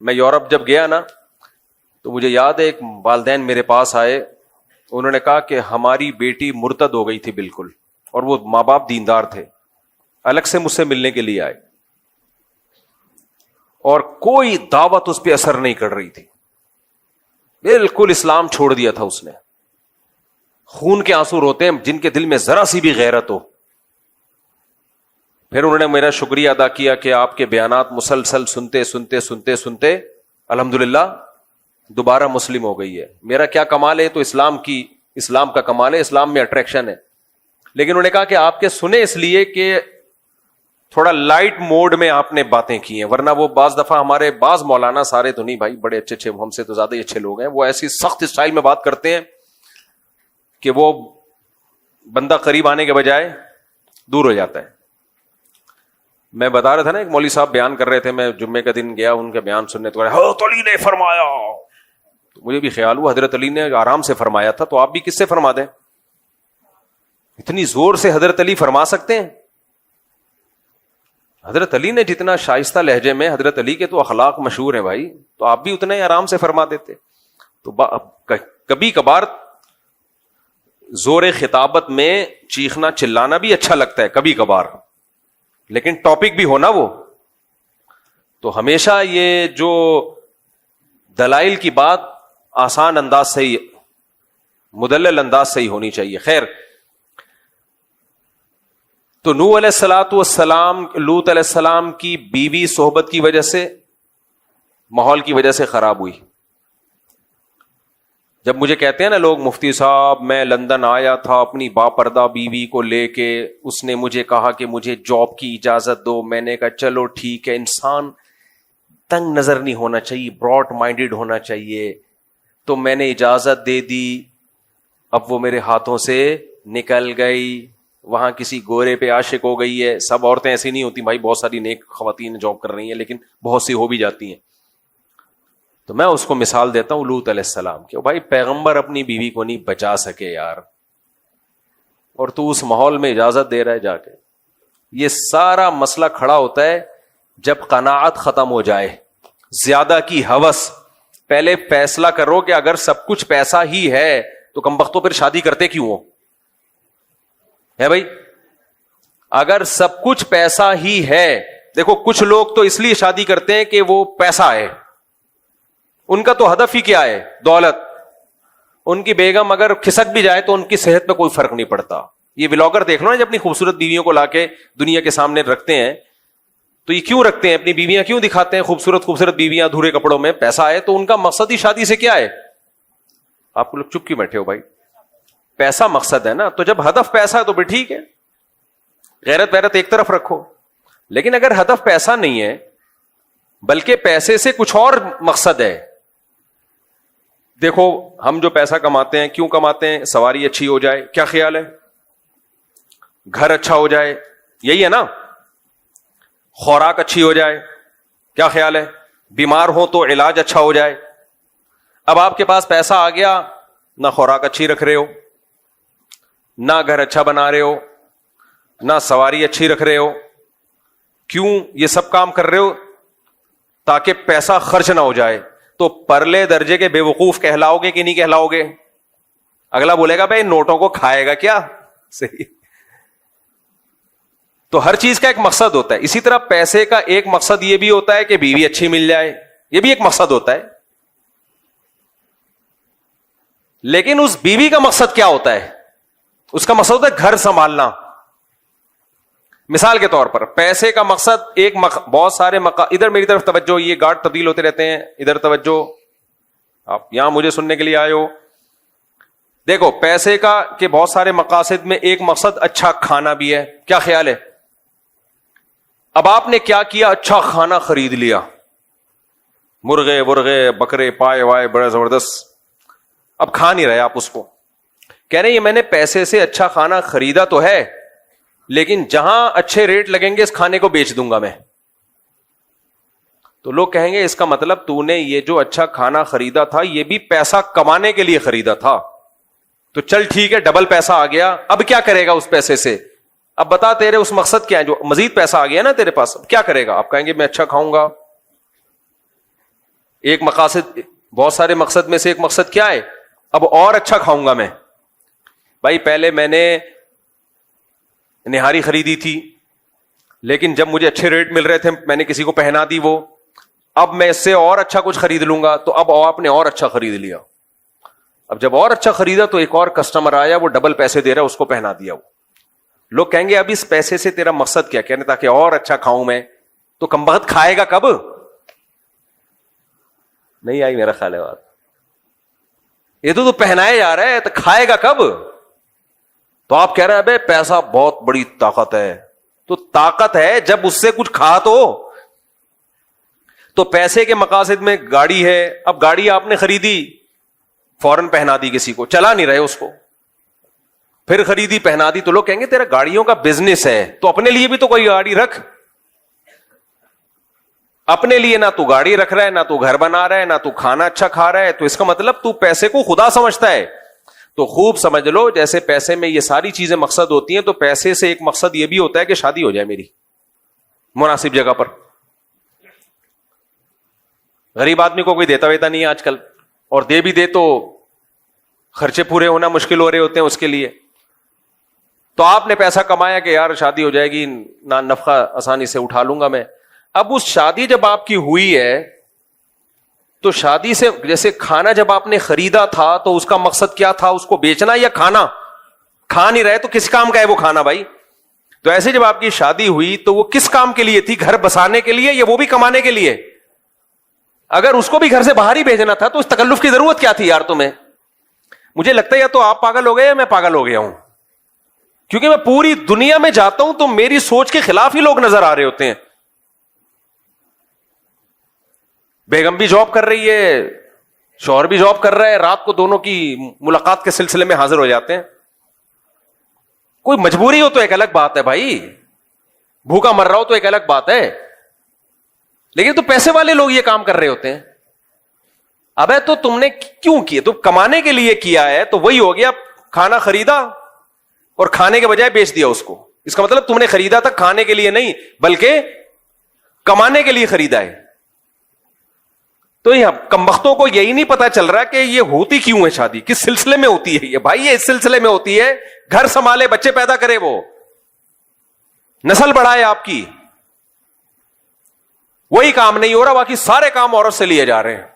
میں یورپ جب گیا نا تو مجھے یاد ہے ایک والدین میرے پاس آئے, انہوں نے کہا کہ ہماری بیٹی مرتد ہو گئی تھی بالکل, اور وہ ماں باپ دیندار تھے, الگ سے مجھ سے ملنے کے لیے آئے اور کوئی دعوت اس پہ اثر نہیں کر رہی تھی, بالکل اسلام چھوڑ دیا تھا اس نے. خون کے آنسو روتے ہیں جن کے دل میں ذرا سی بھی غیرت ہو. پھر انہوں نے میرا شکریہ ادا کیا کہ آپ کے بیانات مسلسل سنتے سنتے سنتے سنتے الحمدللہ دوبارہ مسلم ہو گئی ہے. میرا کیا کمال ہے, تو اسلام کا کمال ہے, اسلام میں اٹریکشن ہے. لیکن انہوں نے کہا کہ آپ کے سنے اس لیے کہ تھوڑا لائٹ موڈ میں آپ نے باتیں کی ہیں, ورنہ وہ بعض دفعہ ہمارے بعض مولانا, سارے تو نہیں بھائی, بڑے اچھے اچھے, ہم سے تو زیادہ ہی اچھے لوگ ہیں, وہ ایسی سخت اسٹائل میں بات کرتے ہیں کہ وہ بندہ قریب آنے کے بجائے دور ہو جاتا ہے. میں بتا رہا تھا نا, ایک مولوی صاحب بیان کر رہے تھے, میں جمعے کا دن گیا ان کے بیان سننے, تو حضرت علی نے فرمایا. مجھے بھی خیال ہوا حضرت علی نے آرام سے فرمایا تھا, تو آپ بھی کس سے فرما دیں؟ اتنی زور سے حضرت علی فرما سکتے ہیں؟ حضرت علی نے جتنا شائستہ لہجے میں, حضرت علی کے تو اخلاق مشہور ہیں بھائی, تو آپ بھی اتنے آرام سے فرما دیتے. تو کبھی کبھار زور خطابت میں چیخنا چلانا بھی اچھا لگتا ہے کبھی کبھار, لیکن ٹاپک بھی ہونا وہ. تو ہمیشہ یہ جو دلائل کی بات آسان انداز سے ہی, مدلل انداز سے ہی ہونی چاہیے. خیر, تو نوح علیہ الصلوۃ والسلام, لوط علیہ السلام کی بیوی صحبت کی وجہ سے, ماحول کی وجہ سے خراب ہوئی. جب مجھے کہتے ہیں نا لوگ, مفتی صاحب میں لندن آیا تھا اپنی باپردہ بیوی کو لے کے, اس نے مجھے کہا کہ مجھے جاب کی اجازت دو. میں نے کہا چلو ٹھیک ہے. انسان تنگ نظر نہیں ہونا چاہیے, براڈ مائنڈیڈ ہونا چاہیے. تو میں نے اجازت دے دی, اب وہ میرے ہاتھوں سے نکل گئی. وہاں کسی گورے پہ عاشق ہو گئی ہے. سب عورتیں ایسی نہیں ہوتی بھائی, بہت ساری نیک خواتین جاب کر رہی ہیں, لیکن بہت سی ہو بھی جاتی ہیں. تو میں اس کو مثال دیتا ہوں لوط علیہ السلام کہ بھائی پیغمبر اپنی بیوی کو نہیں بچا سکے یار, اور تو اس ماحول میں اجازت دے رہا ہے جا کے. یہ سارا مسئلہ کھڑا ہوتا ہے جب قناعت ختم ہو جائے, زیادہ کی ہوس. پہلے فیصلہ کرو کہ اگر سب کچھ پیسہ ہی ہے تو کمبختوں پھر شادی کرتے کیوں ہو, ہے بھائی؟ اگر سب کچھ پیسہ ہی ہے, دیکھو کچھ لوگ تو اس لیے شادی کرتے ہیں کہ وہ پیسہ ہے, ان کا تو ہدف ہی کیا ہے؟ دولت. ان کی بیگم اگر کھسک بھی جائے تو ان کی صحت پہ کوئی فرق نہیں پڑتا. یہ ولاگر دیکھ لو نا, جب اپنی خوبصورت بیویوں کو لا کے دنیا کے سامنے رکھتے ہیں, تو یہ کیوں رکھتے ہیں؟ اپنی بیویاں کیوں دکھاتے ہیں خوبصورت خوبصورت بیویاں دھورے کپڑوں میں؟ پیسہ ہے. تو ان کا مقصد ہی شادی سے کیا ہے؟ آپ لوگ چپ کیوں بیٹھے ہو بھائی؟ پیسہ مقصد ہے نا. تو جب ہدف پیسہ ہے تو بھی ٹھیک ہے, غیرت ویرت ایک طرف رکھو. لیکن اگر ہدف پیسہ نہیں ہے بلکہ پیسے سے کچھ اور مقصد ہے, دیکھو ہم جو پیسہ کماتے ہیں کیوں کماتے ہیں؟ سواری اچھی ہو جائے, کیا خیال ہے؟ گھر اچھا ہو جائے, یہی ہے نا؟ خوراک اچھی ہو جائے, کیا خیال ہے؟ بیمار ہو تو علاج اچھا ہو جائے. اب آپ کے پاس پیسہ آ گیا, نہ خوراک اچھی رکھ رہے ہو, نہ گھر اچھا بنا رہے ہو, نہ سواری اچھی رکھ رہے ہو. کیوں یہ سب کام کر رہے ہو؟ تاکہ پیسہ خرچ نہ ہو جائے. تو پرلے درجے کے بے وقوف کہلاؤ گے کہ نہیں کہلاؤ گے؟ اگلا بولے گا بھائی نوٹوں کو کھائے گا کیا؟ صحیح. تو ہر چیز کا ایک مقصد ہوتا ہے. اسی طرح پیسے کا ایک مقصد یہ بھی ہوتا ہے کہ بیوی اچھی مل جائے, یہ بھی ایک مقصد ہوتا ہے. لیکن اس بیوی کا مقصد کیا ہوتا ہے؟ اس کا مقصد ہوتا ہے گھر سنبھالنا. مثال کے طور پر پیسے کا مقصد ایک بہت سارے ادھر میری طرف توجہ, یہ گارڈ تبدیل ہوتے رہتے ہیں, ادھر توجہ, آپ یہاں مجھے سننے کے لیے آئے ہو. دیکھو پیسے کا کہ بہت سارے مقاصد میں ایک مقصد اچھا کھانا بھی ہے, کیا خیال ہے؟ اب آپ نے کیا کیا؟ اچھا کھانا خرید لیا, مرغے ورغے بکرے پائے وائے بڑا زبردست. اب کھا نہیں رہے آپ اس کو, کہہ رہے ہیں یہ میں نے پیسے سے اچھا کھانا خریدا تو ہے, لیکن جہاں اچھے ریٹ لگیں گے اس کھانے کو بیچ دوں گا میں. تو لوگ کہیں گے اس کا مطلب تو نے یہ جو اچھا کھانا خریدا تھا یہ بھی پیسہ کمانے کے لیے خریدا تھا. تو چل ٹھیک ہے, ڈبل پیسہ آ گیا, اب کیا کرے گا اس پیسے سے؟ اب بتا تیرے اس مقصد کیا ہے؟ جو مزید پیسہ آ گیا نا تیرے پاس, اب کیا کرے گا؟ آپ کہیں گے میں اچھا کھاؤں گا. ایک مقاصد، بہت سارے مقصد میں سے ایک مقصد کیا ہے؟ اب اور اچھا کھاؤں گا میں. بھائی پہلے میں نے نہاری خریدی تھی، لیکن جب مجھے اچھے ریٹ مل رہے تھے میں نے کسی کو پہنا دی وہ، اب میں اس سے اور اچھا کچھ خرید لوں گا. تو اب آپ نے اور اچھا خرید لیا. اب جب اور اچھا خریدا تو ایک اور کسٹمر آیا، وہ ڈبل پیسے دے رہا ہے، اس کو پہنا دیا. وہ لوگ کہیں گے اب اس پیسے سے تیرا مقصد کیا؟ کہنے تاکہ اور اچھا کھاؤں میں. تو کمبخت کھائے گا کب؟ نہیں آئی میرا خیال ہے بات. یہ تو پہنائے جا رہا ہے، تو کھائے گا کب؟ تو آپ کہہ رہے ہیں ابے پیسہ بہت بڑی طاقت ہے. تو طاقت ہے جب اس سے کچھ کھا تو پیسے کے مقاصد میں گاڑی ہے، اب گاڑی آپ نے خریدی، فوراً پہنا دی کسی کو، چلا نہیں رہے اس کو، پھر خریدی پہنا دی. تو لوگ کہیں گے تیرا گاڑیوں کا بزنس ہے، تو اپنے لیے بھی تو کوئی گاڑی رکھ. اپنے لیے نہ تو گاڑی رکھ رہا ہے، نہ تو گھر بنا رہا ہے، نہ تو کھانا اچھا کھا رہا ہے. تو اس کا مطلب تو پیسے کو خدا سمجھتا ہے. تو خوب سمجھ لو، جیسے پیسے میں یہ ساری چیزیں مقصد ہوتی ہیں، تو پیسے سے ایک مقصد یہ بھی ہوتا ہے کہ شادی ہو جائے میری مناسب جگہ پر. غریب آدمی کو کوئی دیتا ویتا نہیں ہے آج کل، اور دے بھی دے تو خرچے پورے ہونا مشکل ہو رہے ہوتے ہیں اس کے لیے. تو آپ نے پیسہ کمایا کہ یار شادی ہو جائے گی، نفقہ آسانی سے اٹھا لوں گا میں. اب اس شادی جب آپ کی ہوئی ہے تو شادی سے جیسے کھانا جب آپ نے خریدا تھا تو اس کا مقصد کیا تھا؟ اس کو بیچنا یا کھانا؟ کھا نہیں رہے تو کس کام کا ہے وہ کھانا بھائی؟ تو ایسے جب آپ کی شادی ہوئی تو وہ کس کام کے لیے تھی؟ گھر بسانے کے لیے یا وہ بھی کمانے کے لیے؟ اگر اس کو بھی گھر سے باہر ہی بھیجنا تھا تو اس تکلف کی ضرورت کیا تھی یار تمہیں؟ مجھے لگتا ہے یا تو آپ پاگل ہو گئے یا میں پاگل ہو گیا ہوں، کیونکہ میں پوری دنیا میں جاتا ہوں تو میری سوچ کے خلاف ہی لوگ نظر آ رہے ہوتے ہیں. بیگم بھی جاب کر رہی ہے، شوہر بھی جاب کر رہا ہے، رات کو دونوں کی ملاقات کے سلسلے میں حاضر ہو جاتے ہیں. کوئی مجبوری ہو تو ایک الگ بات ہے بھائی، بھوکا مر رہا ہو تو ایک الگ بات ہے، لیکن تو پیسے والے لوگ یہ کام کر رہے ہوتے ہیں. ابے تو تم نے کیوں کیے؟ تو کمانے کے لیے کیا ہے، تو وہی ہو گیا، کھانا خریدا اور کھانے کے بجائے بیچ دیا اس کو. اس کا مطلب تم نے خریدا تھا کھانے کے لیے نہیں بلکہ کمانے کے لیے خریدا ہے. تو یہ کمبختوں کو یہی نہیں پتا چل رہا کہ یہ ہوتی کیوں ہے شادی، کس سلسلے میں ہوتی ہے یہ. بھائی یہ اس سلسلے میں ہوتی ہے گھر سنبھالے، بچے پیدا کرے، وہ نسل بڑھائے آپ کی. وہی کام نہیں ہو رہا، باقی سارے کام عورت سے لیے جا رہے ہیں.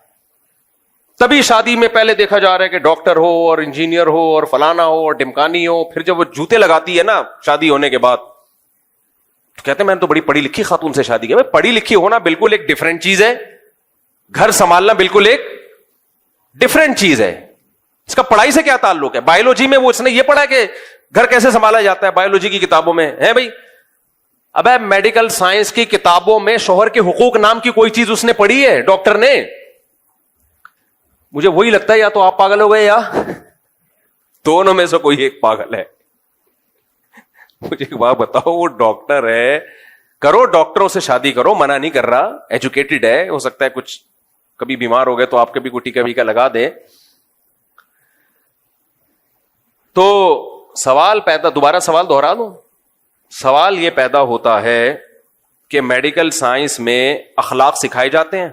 تبھی شادی میں پہلے دیکھا جا رہا ہے کہ ڈاکٹر ہو اور انجینئر ہو اور فلانا ہو اور ڈمکانی ہو. پھر جب وہ جوتے لگاتی ہے نا شادی ہونے کے بعد تو کہتے ہیں میں نے تو بڑی پڑھی لکھی خاتون سے شادی کی. پڑھی لکھی ہونا بالکل ایک ڈفرینٹ چیز ہے، گھر سنبھالنا بالکل ایک ڈفرینٹ چیز ہے. اس کا پڑھائی سے کیا تعلق ہے؟ بایولوجی میں وہ اس نے یہ پڑھا کہ گھر کیسے سنبھالا جاتا ہے، بایولوجی کی کتابوں میں ہے بھائی. اب میڈیکل سائنس کی کتابوں میں شوہر کے حقوق نام کی کوئی چیز اس نے پڑھی ہے ڈاکٹر نے؟ مجھے وہی لگتا ہے یا تو آپ پاگل ہو گئے یا دونوں میں سے کوئی ایک پاگل ہے. مجھے ایک بات بتاؤ، وہ ڈاکٹر ہے، کرو ڈاکٹروں سے شادی کرو، منع نہیں کر رہا، ایجوکیٹڈ ہے، ہو سکتا ہے کچھ کبھی بیمار ہو گئے تو آپ کبھی کوئی ٹیکا ویکا لگا دیں. تو سوال پیدا، دوبارہ سوال دوہرا دوں، سوال یہ پیدا ہوتا ہے کہ میڈیکل سائنس میں اخلاق سکھائے جاتے ہیں،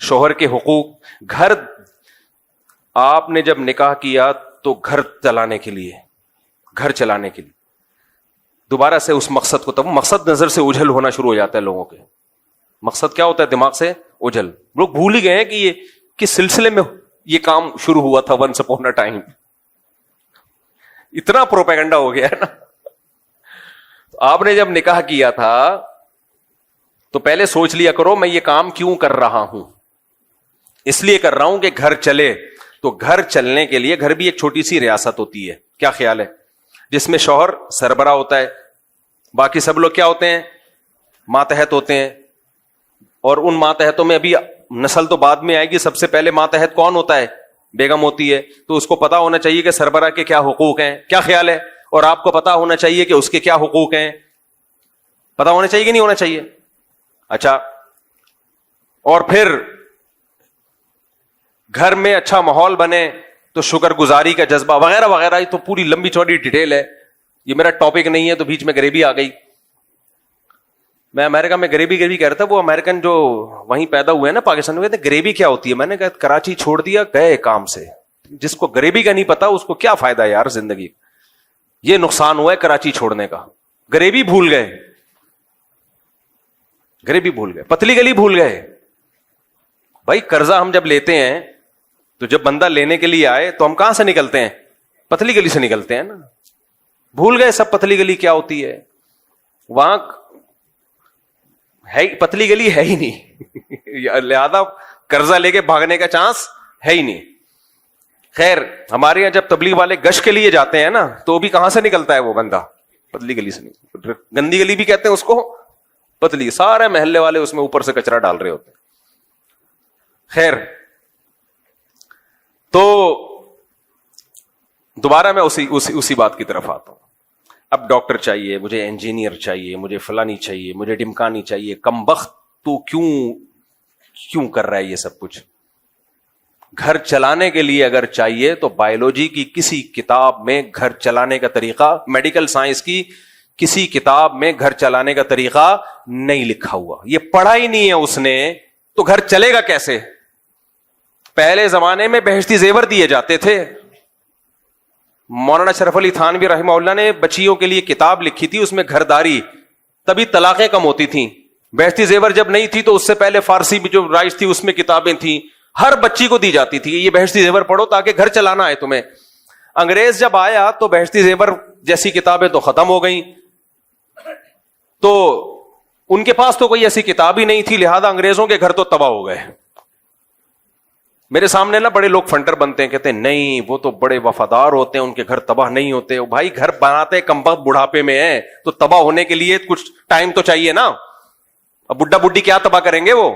شوہر کے حقوق. گھر آپ نے جب نکاح کیا تو گھر چلانے کے لیے دوبارہ سے اس مقصد کو، تب مقصد نظر سے اوجھل ہونا شروع ہو جاتا ہے لوگوں کے. مقصد کیا ہوتا ہے؟ دماغ سے اوجھل. لوگ بھول ہی گئے ہیں کہ یہ کس سلسلے میں یہ کام شروع ہوا تھا. ونس اپون اے ٹائم اتنا پروپیگنڈا ہو گیا ہے نا. آپ نے جب نکاح کیا تھا تو پہلے سوچ لیا کرو میں یہ کام کیوں کر رہا ہوں. اس لیے کر رہا ہوں کہ گھر چلے. تو گھر چلنے کے لیے، گھر بھی ایک چھوٹی سی ریاست ہوتی ہے، کیا خیال ہے، جس میں شوہر سربراہ ہوتا ہے، باقی سب لوگ کیا ہوتے ہیں؟ ماتحت ہوتے ہیں. اور ان ماتحتوں میں ابھی نسل تو بعد میں آئے گی، سب سے پہلے ماتحت کون ہوتا ہے؟ بیگم ہوتی ہے. تو اس کو پتا ہونا چاہیے کہ سربراہ کے کیا حقوق ہیں. کیا خیال ہے؟ اور آپ کو پتا ہونا چاہیے کہ اس کے کیا حقوق ہیں. پتا ہونا چاہیے کہ نہیں ہونا چاہیے؟ اچھا، اور پھر گھر میں اچھا ماحول بنے تو شکر گزاری کا جذبہ وغیرہ وغیرہ. یہ تو پوری لمبی چوڑی ڈیٹیل ہے، یہ میرا ٹاپک نہیں ہے تو بیچ میں غریبی آ گئی. میں امریکہ میں گریوی کہہ رہا تھا, وہ امریکن جو وہیں پیدا ہوئے ہیں نا پاکستان میں, کہتے گریوی کیا ہوتی ہے. میں نے کہا کراچی چھوڑ دیا, گئے کام سے. جس کو گریوی کا نہیں پتا اس کو کیا فائدہ یار زندگی. یہ نقصان ہوا ہے کراچی چھوڑنے کا. گریوی بھول گئے, گریوی بھول گئے, پتلی گلی بھول گئے. بھائی قرضہ ہم جب لیتے ہیں تو جب بندہ لینے کے لیے آئے تو ہم کہاں سے نکلتے ہیں؟ پتلی گلی سے نکلتے ہیں نا. بھول گئے سب پتلی گلی کیا ہوتی ہے. وہاں ہے پتلی گلی ہے ہی نہیں, لہذا قرضہ لے کے بھاگنے کا چانس ہے ہی نہیں. خیر ہمارے یہاں جب تبلیغ والے گشت کے لیے جاتے ہیں نا تو بھی کہاں سے نکلتا ہے وہ بندہ؟ پتلی گلی سے. گندی گلی بھی کہتے ہیں اس کو, پتلی. سارے محلے والے اس میں اوپر سے کچرا ڈال رہے ہوتے ہیں. خیر تو دوبارہ میں اسی بات کی طرف آتا ہوں. اب ڈاکٹر چاہیے, مجھے انجینئر چاہیے, مجھے فلانی چاہیے, مجھے ڈمکانی چاہیے. کمبخت تو کیوں کر رہا ہے یہ سب کچھ؟ گھر چلانے کے لیے اگر چاہیے تو بایولوجی کی کسی کتاب میں گھر چلانے کا طریقہ, میڈیکل سائنس کی کسی کتاب میں گھر چلانے کا طریقہ نہیں لکھا ہوا. یہ پڑھا ہی نہیں ہے اس نے, تو گھر چلے گا کیسے؟ پہلے زمانے میں بہشتی زیور دیے جاتے تھے. مولانا شرف علی تھانوی رحمہ اللہ نے بچیوں کے لیے کتاب لکھی تھی, اس میں گھرداری, تبھی طلاقیں کم ہوتی تھیں. بہشتی زیور جب نہیں تھی تو اس سے پہلے فارسی بھی جو رائج تھی اس میں کتابیں تھیں, ہر بچی کو دی جاتی تھی یہ بہشتی زیور پڑھو تاکہ گھر چلانا ہے تمہیں. انگریز جب آیا تو بہشتی زیور جیسی کتابیں تو ختم ہو گئیں, تو ان کے پاس تو کوئی ایسی کتاب ہی نہیں تھی, لہذا انگریزوں کے گھر تو تباہ ہو گئے. میرے سامنے نا بڑے لوگ فنٹر بنتے ہیں, کہتے ہیں نہیں وہ تو بڑے وفادار ہوتے ہیں, ان کے گھر تباہ نہیں ہوتے. بھائی گھر بناتے کم وقت بڑھاپے میں ہیں, تو تباہ ہونے کے لیے کچھ ٹائم تو چاہیے نا. اب بڈھا بڈھی کیا تباہ کریں گے وہ؟